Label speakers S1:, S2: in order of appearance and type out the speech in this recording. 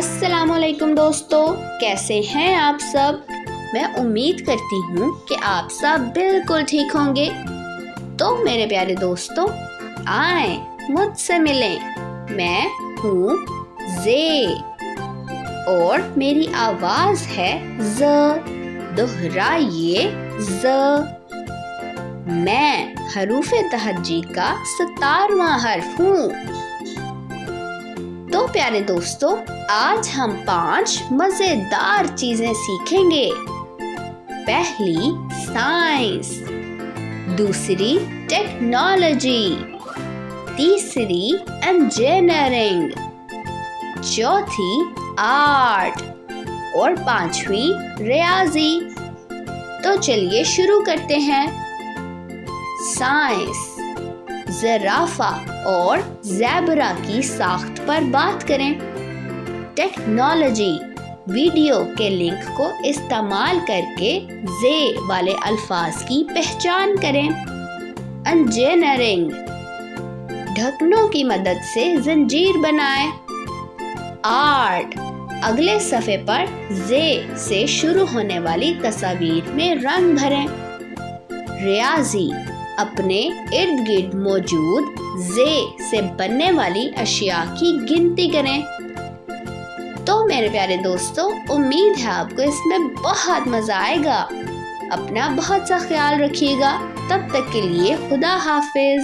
S1: السلام علیکم دوستو، کیسے ہیں آپ سب؟ میں امید کرتی ہوں کہ آپ سب بالکل ٹھیک ہوں گے۔ تو میرے پیارے دوستو، آئیں مجھ سے ملیں۔ میں ہوں زے اور میری آواز ہے ز۔ دہرائیے ز۔ میں حروف تہجی کا 17واں حرف ہوں۔ تو پیارے دوستو، آج ہم 5 مزیدار چیزیں سیکھیں گے۔ پہلی سائنس، دوسری ٹیکنالوجی، تیسری انجینئرنگ، چوتھی آرٹ اور 5ویں ریاضی۔ تو چلیے شروع کرتے ہیں۔ سائنس، زرافہ اور زیبرا کی ساخت پر بات کریں۔ ٹیکنالوجی، ویڈیو کے لنک کو استعمال کر کے زے والے الفاظ کی پہچان کریں۔ انجینئرنگ، ڈھکنوں کی مدد سے زنجیر بنائیں۔ آرٹ، اگلے صفحے پر زے سے شروع ہونے والی تصاویر میں رنگ بھریں۔ ریاضی، اپنے ارد گرد موجود زے سے بننے والی اشیاء کی گنتی کریں۔ تو میرے پیارے دوستو، امید ہے آپ کو اس میں بہت مزہ آئے گا۔ اپنا بہت سا خیال رکھیے گا۔ تب تک کے لیے خدا حافظ۔